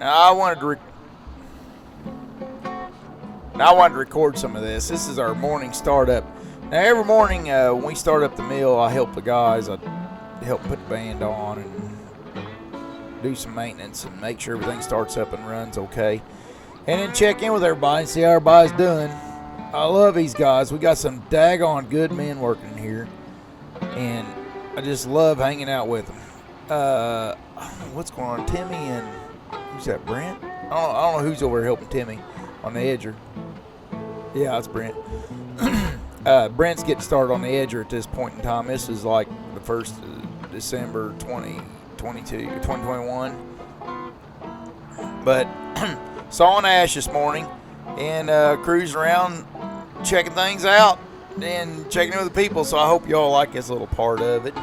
Now I wanted to record some of this. This is our morning startup. Now every morning when we start up the mill, I help the guys. I help put the band on and do some maintenance and make sure everything starts up and runs okay. And then check in with everybody and see how everybody's doing. I love these guys. We got some daggone good men working here, and I just love hanging out with them. What's going on, Timmy and who's that, Brent? I don't know who's over here helping Timmy on the edger. Yeah, it's Brent. Brent's getting started on the edger at this point in time. This is like the 1st of December 2021. But saw an ash this morning and cruising around checking things out and checking in with the people. So I hope y'all like this little part of it.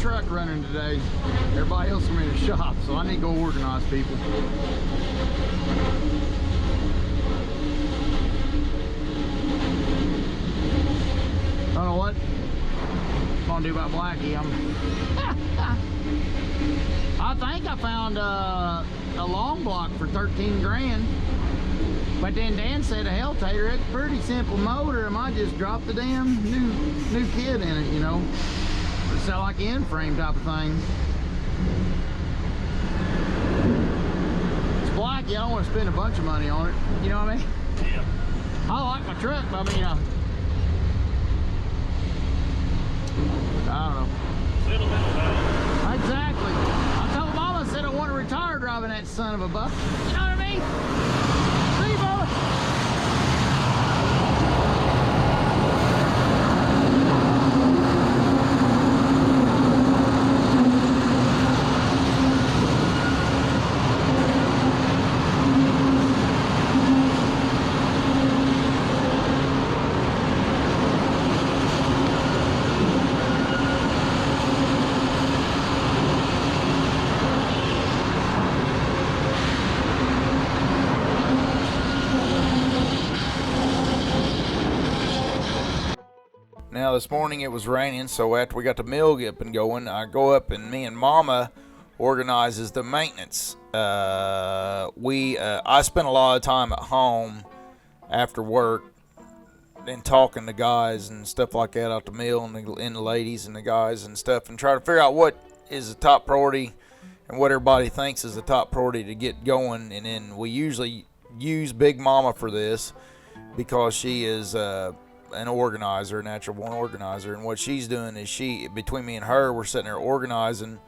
Truck running today. Everybody else is in the shop, so I need to go organize people. I don't know what I'm gonna do about Blackie. I think I found a long block for 13 grand. But then Dan said, hell, Tater, it's a pretty simple motor. I might just drop the damn new kit in it, you know. Sell like an end frame type of thing. It's Blackie. I don't want to spend a bunch of money on it. You know what I mean? Yeah. I like my truck, but I mean, I don't know. Little bit of value. Exactly. I told Mama, I said I want to retire driving that son of a buck. You know what I mean? See, Mama? Now this morning it was raining, so after we got the mill up and going, I go up and me and Mama organizes the maintenance. I spent a lot of time at home after work and talking to guys and stuff like that out the mill and the ladies and the guys and stuff, and try to figure out what is the top priority and what everybody thinks is the top priority to get going. And then we usually use Big Mama for this because she is an organizer, a natural born organizer, and what she's doing is between me and her, we're sitting there organizing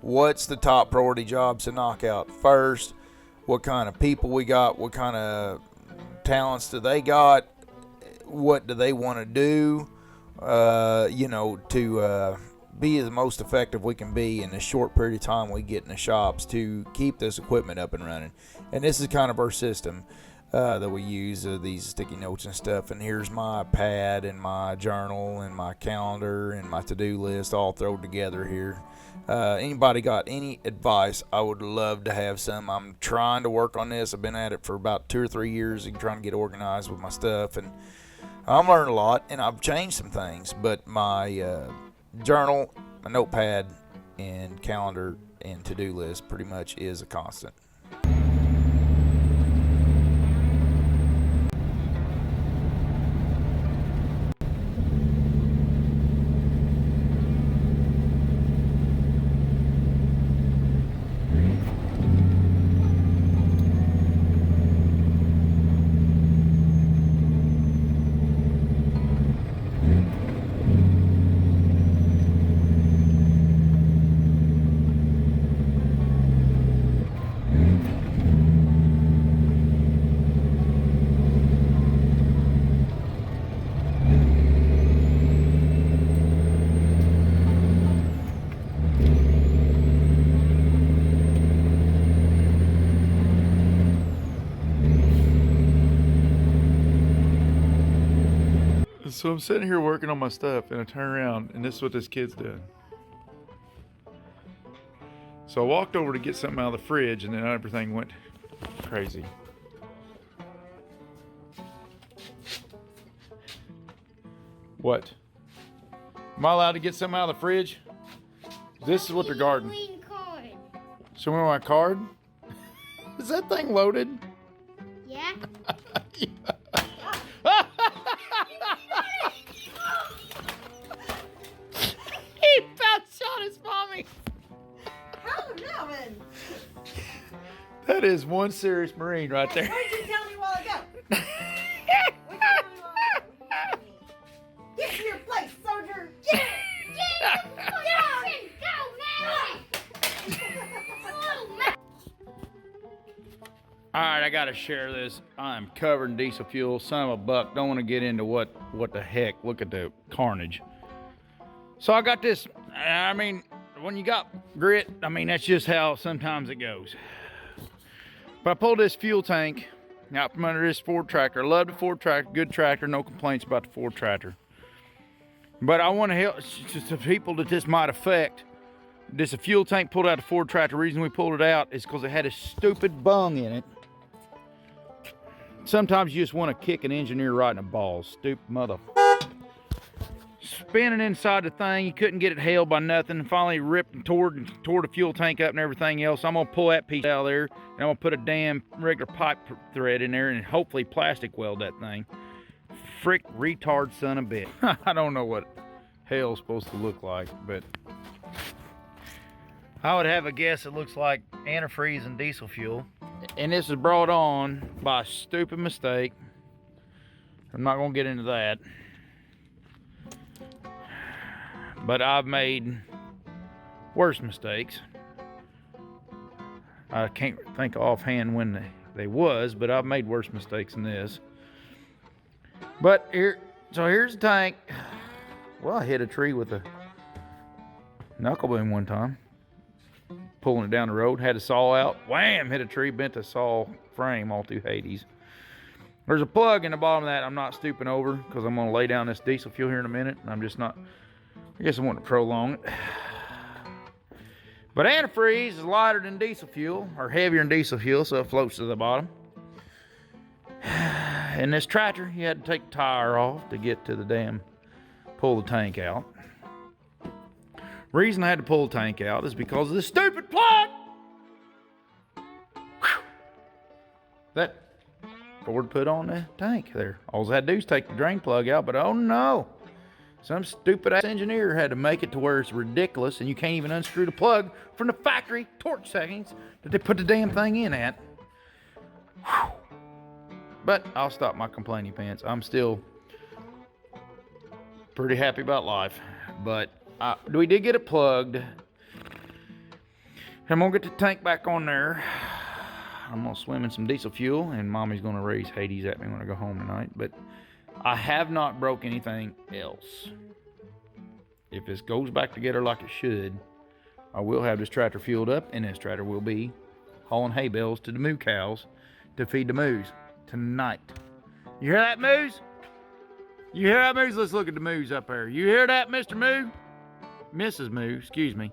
what's the top priority jobs to knock out first, what kind of people we got, what kind of talents do they got, what do they want to do, to be the most effective we can be in the short period of time we get in the shops to keep this equipment up and running. And this is kind of our system that we use, these sticky notes and stuff. And here's my pad and my journal and my calendar and my to-do list all thrown together here. Anybody got any advice? I would love to have some. I'm trying to work on this. I've been at it for about 2 or 3 years and trying to get organized with my stuff, and I'm learning a lot, and I've changed some things, but my journal, my notepad, and calendar and to-do list pretty much is a constant. So I'm sitting here working on my stuff, and I turn around, and this is what this kid's doing. So I walked over to get something out of the fridge, and then everything went crazy. What? Am I allowed to get something out of the fridge? This is what they're guarding. Show me my card. Is that thing loaded? Yeah. He about shot his mommy. Oh no, man. That is one serious Marine right there. What did you tell me a while ago? What did you tell me a while ago? Get to your place, soldier. Get Alright, I gotta share this. I'm covered in diesel fuel. Son of a buck. Don't want to get into what the heck. Look at the carnage. So I got this. I mean, when you got grit, I mean, that's just how sometimes it goes. But I pulled this fuel tank out from under this Ford tractor. I love the Ford tractor. Good tractor. No complaints about the Ford tractor. But I want to help the people that this might affect. This a fuel tank pulled out of the Ford tractor. The reason we pulled it out is because it had a stupid bung in it. Sometimes you just want to kick an engineer right in the balls. Stupid mother. Spinning inside the thing, you couldn't get it held by nothing. Finally ripped and tore the fuel tank up and everything else. I'm gonna pull that piece out of there, and I'm gonna put a damn regular pipe thread in there and hopefully plastic weld that thing. Frick retard son of a bitch. I don't know what hell's supposed to look like, but I would have a guess it looks like antifreeze and diesel fuel. And this is brought on by a stupid mistake. I'm not gonna get into that. But I've made worse mistakes. I can't think offhand when they was, but I've made worse mistakes than this. But here's the tank. Well, I hit a tree with a knuckle boom one time. Pulling it down the road, had a saw out, wham, hit a tree, bent the saw frame all through Hades. There's a plug in the bottom of that I'm not stooping over because I'm gonna lay down this diesel fuel here in a minute, and I'm just not, I guess I want to prolong it. But antifreeze is lighter than diesel fuel, or heavier than diesel fuel, so it floats to the bottom. In this tractor, you had to take the tire off to get to the damn pull the tank out. Reason I had to pull the tank out is because of this stupid plug. Whew. That Ford put on the tank there. All I had to do is take the drain plug out, but oh no. Some stupid ass engineer had to make it to where it's ridiculous and you can't even unscrew the plug from the factory torch settings that they put the damn thing in at. Whew. But I'll stop my complaining pants. I'm still pretty happy about life. But we did get it plugged. I'm gonna get the tank back on there. I'm gonna swim in some diesel fuel, and Mommy's gonna raise Hades at me when I go home tonight. But I have not broke anything else. If this goes back together like it should, I will have this tractor fueled up, and this tractor will be hauling hay bales to the moo cows to feed the moos tonight. You hear that, moos? You hear that, moos? Let's look at the moos up there. You hear that, Mr. Moo? Mrs. Moo, excuse me.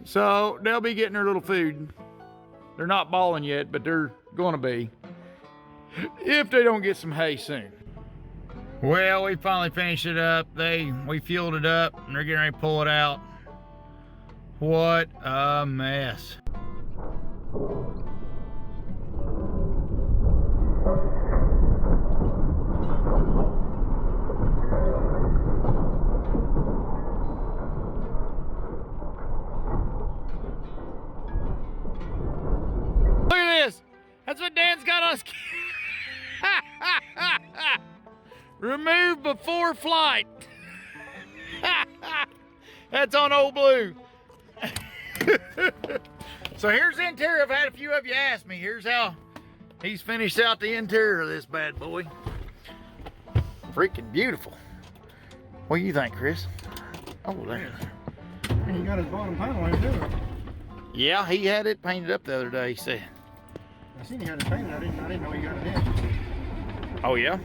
So they'll be getting their little food. They're not bawling yet, but they're gonna be, if they don't get some hay soon. Well, we finally finished it up. We fueled it up, and they're getting ready to pull it out. What a mess. Look at this. That's what Dan's got on his. Remove before flight. That's on Old Blue. So here's the interior. I've had a few of you ask me. Here's how he's finished out the interior of this bad boy. Freaking beautiful. What do you think, Chris? Oh, there. And he got his bottom panel in too. Yeah, he had it painted up the other day, he said. I seen he had it painted. I didn't know he got it in. Oh, yeah?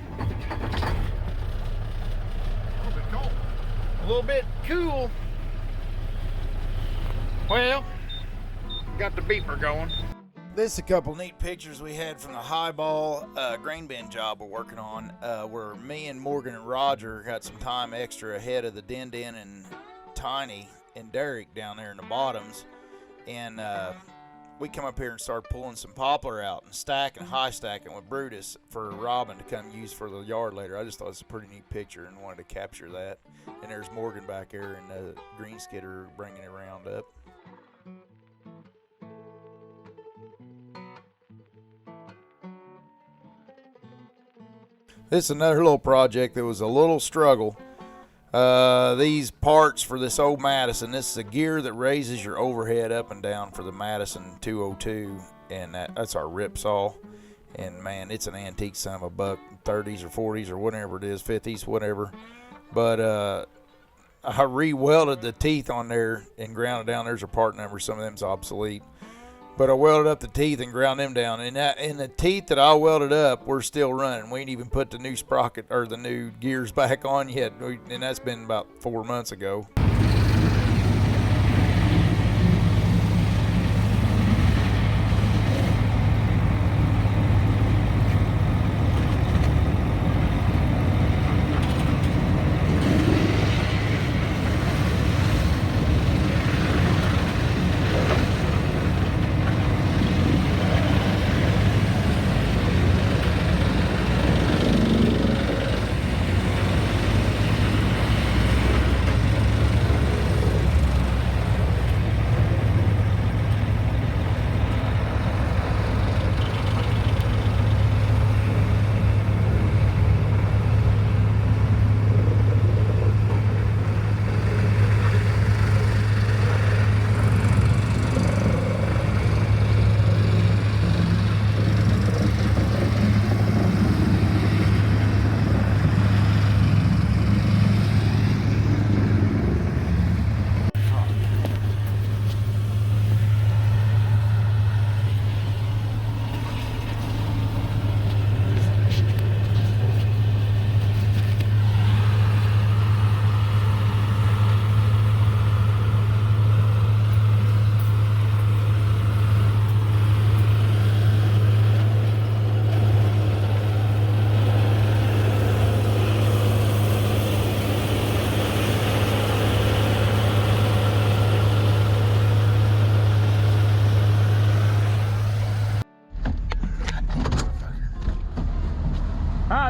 A little bit cool. Well, got the beeper going. This is a couple neat pictures we had from the highball grain bin job we're working on, where me and Morgan and Roger got some time extra ahead of the Den and Tiny and Derek down there in the bottoms, and we come up here and start pulling some poplar out and high stacking with Brutus for Robin to come use for the yard later. I just thought it was a pretty neat picture and wanted to capture that. And there's Morgan back there and the green skidder bringing it around up. This is another little project that was a little struggle. These parts for this old Madison, this is a gear that raises your overhead up and down for the Madison 202, and that's our rip saw. And man, it's an antique son of a buck, 30s or 40s or whatever it is, 50s, whatever. But I re-welded the teeth on there and ground it down. There's a part number, some of them's obsolete. But I welded up the teeth and ground them down. And the teeth that I welded up, we're still running. We ain't even put the new sprocket or the new gears back on yet. And that's been about 4 months ago.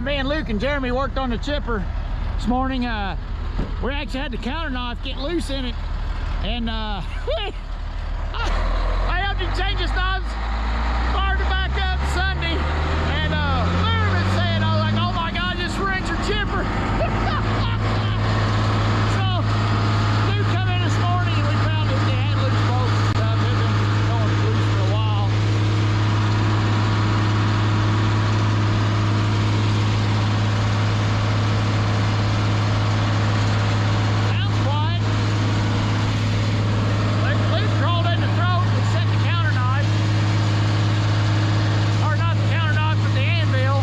while me and Luke and Jeremy worked on the chipper this morning, we actually had the counter knife get loose in it, and I helped him change his knobs, fired it back up Sunday, and literally saying, I was like, oh my God, just wrecked your chipper. So Luke come in this morning and we found that they had loose bolts and stuff. They've been going loose for a while. Sounds quiet. Luke crawled in the throat and set the counter knife. Or not the counter knife, but the anvil.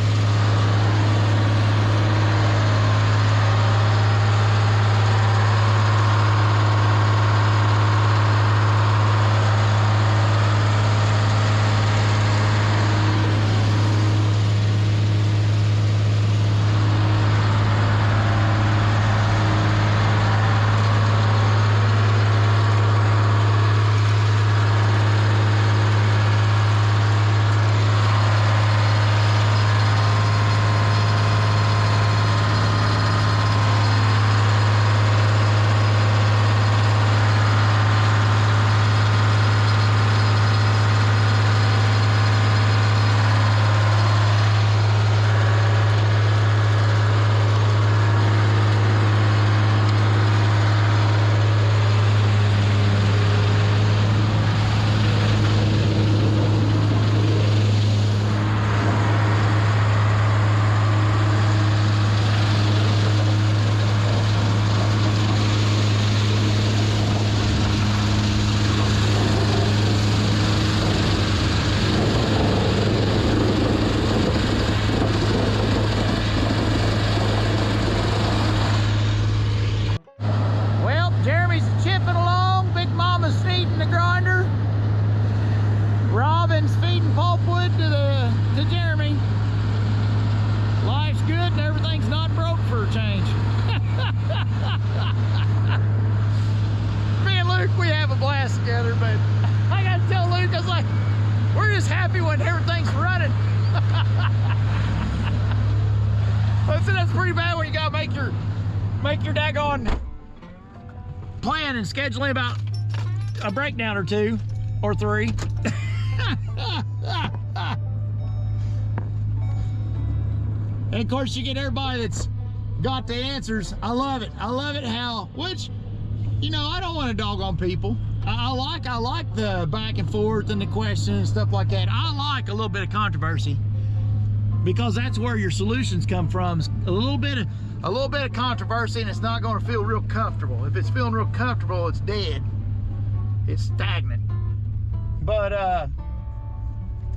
Well, Jeremy's chipping along. Big Mama's feeding the grinder. Robin's feeding pulpwood to Jeremy. Life's good and everything's not broke for a change. Me and Luke, we have a blast together, but I gotta tell Luke, I was like, we're just happy when everything's running. So that's pretty bad when you gotta make your daggone plan and scheduling about a breakdown or two or three. And of course you get everybody that's got the answers. I love it. I love it how, which, you know, I don't want to dog on people. I like the back and forth and the questions and stuff like that. I like a little bit of controversy, because that's where your solutions come from. A little bit of controversy, and it's not going to feel real comfortable. If it's feeling real comfortable, it's dead. It's stagnant. But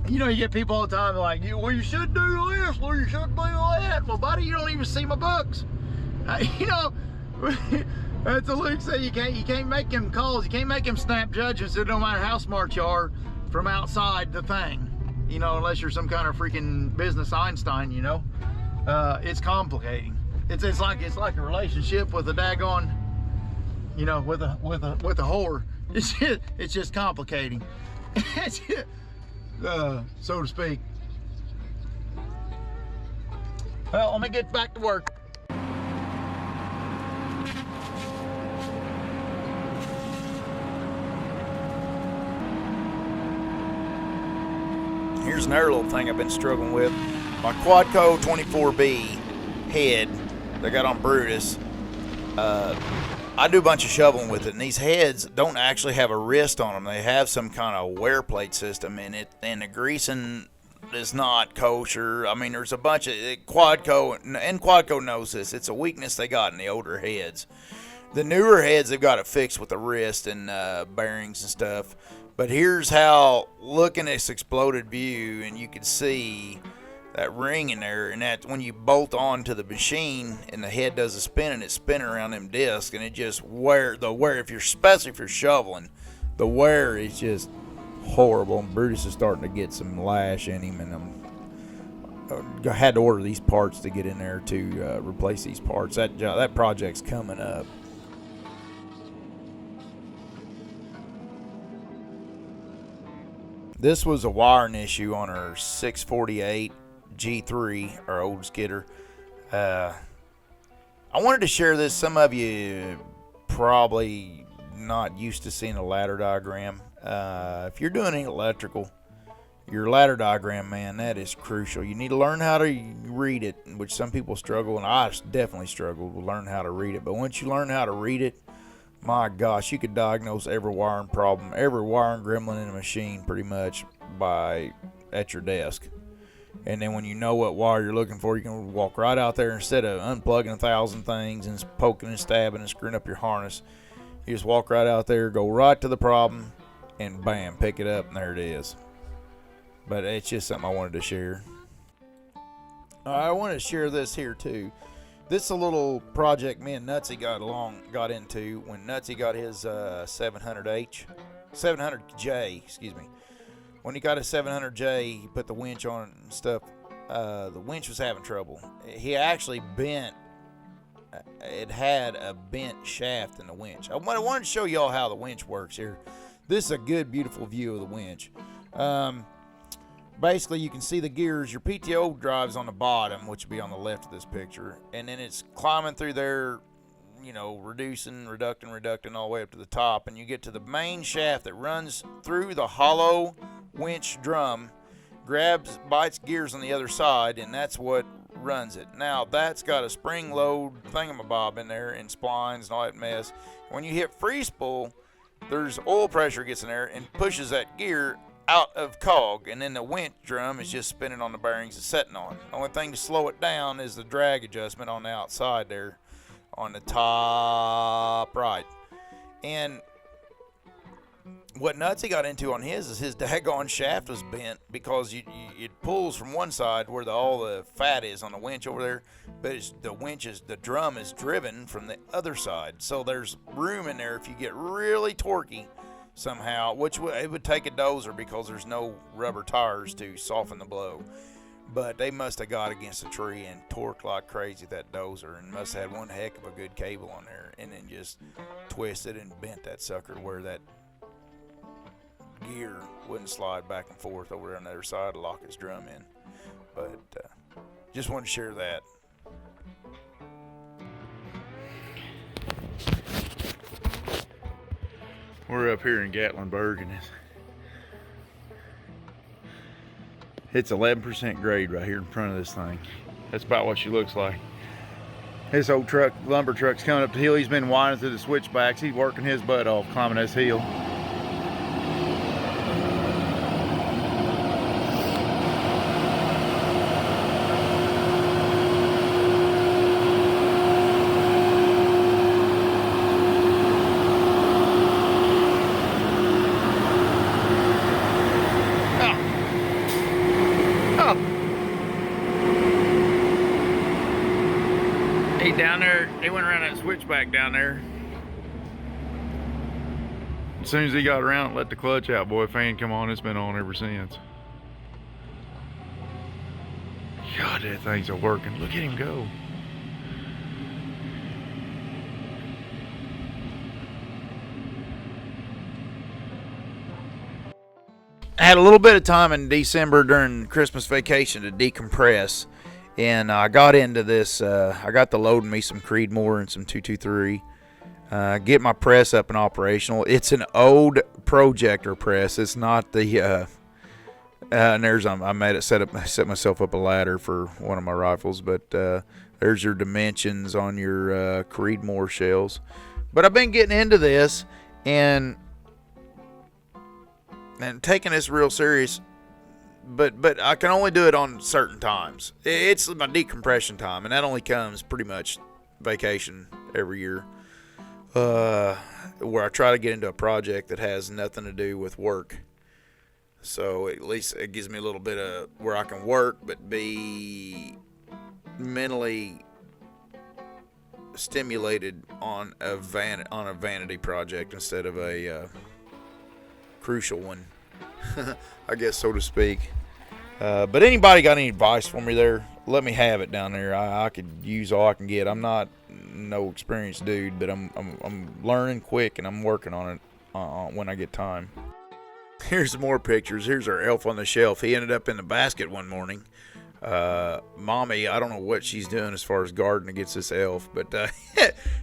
you know, you get people all the time like, well, you should do this, well, you should do that. Well, buddy, you don't even see my books. You know, that's what Luke said. You can't make them calls. You can't make them snap judgments. It don't matter how smart you are from outside the thing. You know, unless you're some kind of freaking business Einstein. You know, it's complicating. It's like a relationship with a daggone, you know, with a whore. It's just complicating. So to speak. Well, let me get back to work. Here's another little thing I've been struggling with. My Quadco 24B head that I got on Brutus. I do a bunch of shoveling with it, and these heads don't actually have a wrist on them. They have some kind of wear plate system in it, and the greasing is not kosher. I mean, there's a bunch of Quadco, and Quadco knows this. It's a weakness they got in the older heads. The newer heads, they've got it fixed with the wrist and bearings and stuff. But here's how, looking at this exploded view, and you can see that ring in there, and that when you bolt on to the machine and the head does a spin, and it's spinning around them discs, and it just especially if you're shoveling, the wear is just horrible. And Brutus is starting to get some lash in him, and I had to order these parts to get in there to replace these parts. That project's coming up. This was a wiring issue on our 648 G3, our old skidder. I wanted to share this. Some of you probably not used to seeing a ladder diagram. If you're doing any electrical, your ladder diagram, man, that is crucial. You need to learn how to read it, which some people struggle, and I definitely struggle to learn how to read it. But once you learn how to read it, my gosh, you could diagnose every wiring problem, every wiring gremlin in a machine pretty much at your desk. And then when you know what wire you're looking for, you can walk right out there instead of unplugging 1,000 things and poking and stabbing and screwing up your harness. You just walk right out there, go right to the problem, and bam, pick it up, and there it is. But it's just something I wanted to share. I want to share this here too. This is a little project me and Nutsy got into when Nutsy got his 700J, excuse me. When he got his 700J, he put the winch on and stuff. The winch was having trouble. He actually it had a bent shaft in the winch. I wanted to show y'all how the winch works here. This is a good, beautiful view of the winch. Basically, you can see the gears. Your PTO drive's on the bottom, which would be on the left of this picture. And then it's climbing through there, reducing all the way up to the top. And you get to the main shaft that runs through the hollow winch drum, bites gears on the other side, and that's what runs it. Now, that's got a spring load thingamabob in there and splines and all that mess. When you hit free spool, there's oil pressure gets in there and pushes that gear out of cog, and then the winch drum is just spinning on the bearings it's setting on. The only thing to slow it down is the drag adjustment on the outside there on the top right. And what Nutsy got into on his is his daggone shaft was bent because it pulls from one side where all the fat is on the winch over there, but the drum is driven from the other side. So there's room in there if you get really torquey somehow, it would take a dozer because there's no rubber tires to soften the blow. But they must have got against a tree and torqued like crazy, that dozer, and must have had one heck of a good cable on there, and then just twisted and bent that sucker to where that gear wouldn't slide back and forth over there on the other side to lock his drum in. But just wanted to share that. We're up here in Gatlinburg, and it's 11% grade right here in front of this thing. That's about what she looks like. This old lumber truck's coming up the hill. He's been winding through the switchbacks. He's working his butt off climbing this hill. Down there, he went around that switchback down there. As soon as he got around, let the clutch out, boy. Fan come on, it's been on ever since. God, that thing's a working. Look at him go. I had a little bit of time in December during Christmas vacation to decompress. And I got into this. I got to loading me some Creedmoor and some 223. Get my press up and operational. It's an old projector press. It's not the. And there's I made it set myself up a ladder for one of my rifles. But there's your dimensions on your Creedmoor shells. But I've been getting into this and taking this real serious. But I can only do it on certain times. It's my decompression time, and that only comes pretty much vacation every year, where I try to get into a project that has nothing to do with work. So at least it gives me a little bit of where I can work, but be mentally stimulated on a vanity project instead of a crucial one. I guess, so to speak. But anybody got any advice for me there? Let me have it down there. I could use all I can get. I'm not no experienced dude, but I'm learning quick and I'm working on it when I get time. Here's some more pictures. Here's our elf on the shelf. He ended up in the basket one morning. Mommy, I don't know what she's doing as far as guarding against this elf, but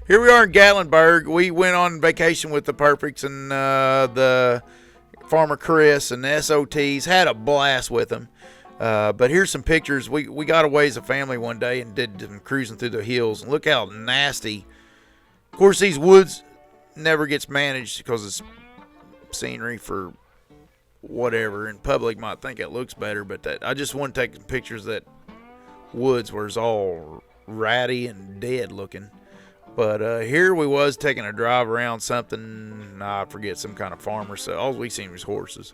here we are in Gatlinburg. We went on vacation with the Perfects and the Farmer Chris and the SOTs. Had a blast with them. But here's some pictures. We got away as a family one day and did some cruising through the hills. And look how nasty. Of course, these woods never gets managed because it's scenery for whatever, and public might think it looks better, but I just want to take pictures of that woods where it's all ratty and dead looking. But here we was taking a drive around something, I forget, some kind of farmer, so all we seen was horses.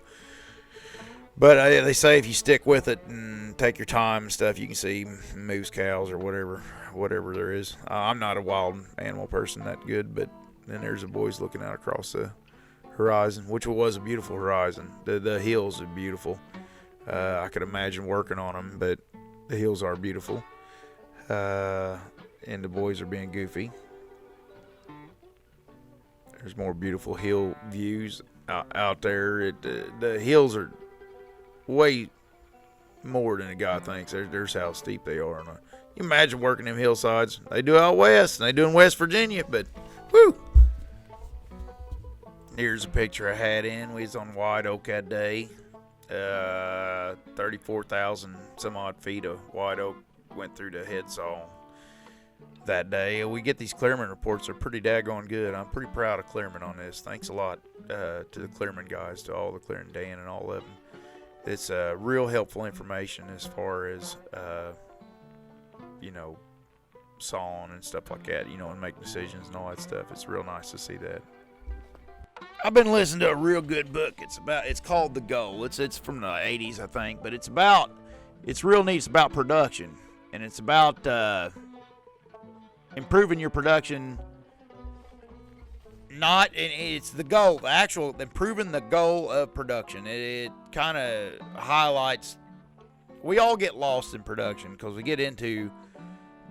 But they say if you stick with it and take your time and stuff, you can see moose, cows, or whatever there is. I'm not a wild animal person that good, but then there's the boys looking out across the horizon, which was a beautiful horizon. The hills are beautiful. I could imagine working on them, but the hills are beautiful. And the boys are being goofy. There's more beautiful hill views out there. The hills are way more than a guy thinks. There's how steep they are. You imagine working them hillsides. They do out west, and they do in West Virginia, but whoo! Here's a picture I had in. We was on White Oak that day. 34,000 some odd feet of White Oak went through the head saw that day. We get these Clearman reports. They're pretty daggone good. I'm pretty proud of Clearman on this. Thanks a lot to the Clearman guys, to all the Clearman Dan and all of them. It's real helpful information as far as, sawing and stuff like that, and making decisions and all that stuff. It's real nice to see that. I've been listening to a real good book. It's called The Goal. It's from the 80s, I think, but it's real neat. It's about production, and it's about improving your production. It's the goal, improving the goal of production. It kind of highlights, we all get lost in production because we get into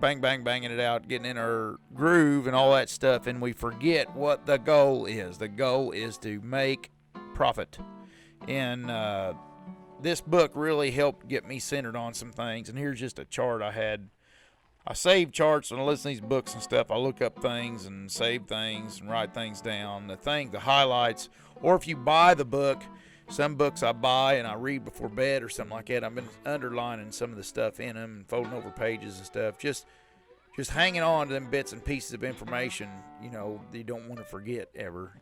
banging it out, getting in our groove and all that stuff, and we forget what the goal is. The goal is to make profit. And this book really helped get me centered on some things. And here's just a chart I had. I save charts when I listen to these books and stuff. I look up things and save things and write things down. The highlights, or if you buy the book, some books I buy and I read before bed or something like that. I've been underlining some of the stuff in them and folding over pages and stuff. Just hanging on to them bits and pieces of information, that you don't want to forget ever,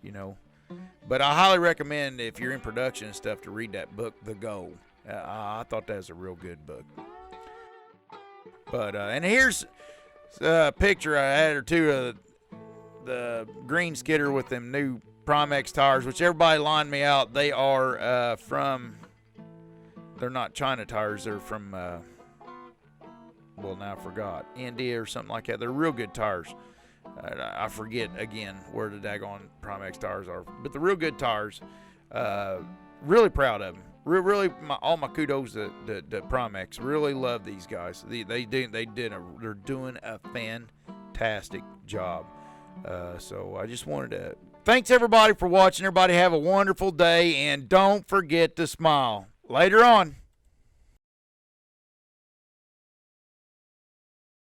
But I highly recommend, if you're in production and stuff, to read that book, The Goal. I thought that was a real good book. But and here's a picture I had or two of the green skidder with them new Primex tires, which everybody lined me out. They are they're not China tires. They're from, now I forgot, India or something like that. They're real good tires. I forget again where the daggone Primex tires are, but the real good tires. Really proud of them. Really, all my kudos to Primex. Really love these guys. They're doing a fantastic job. So I just wanted to thanks everybody for watching. Everybody have a wonderful day, and don't forget to smile. Later on.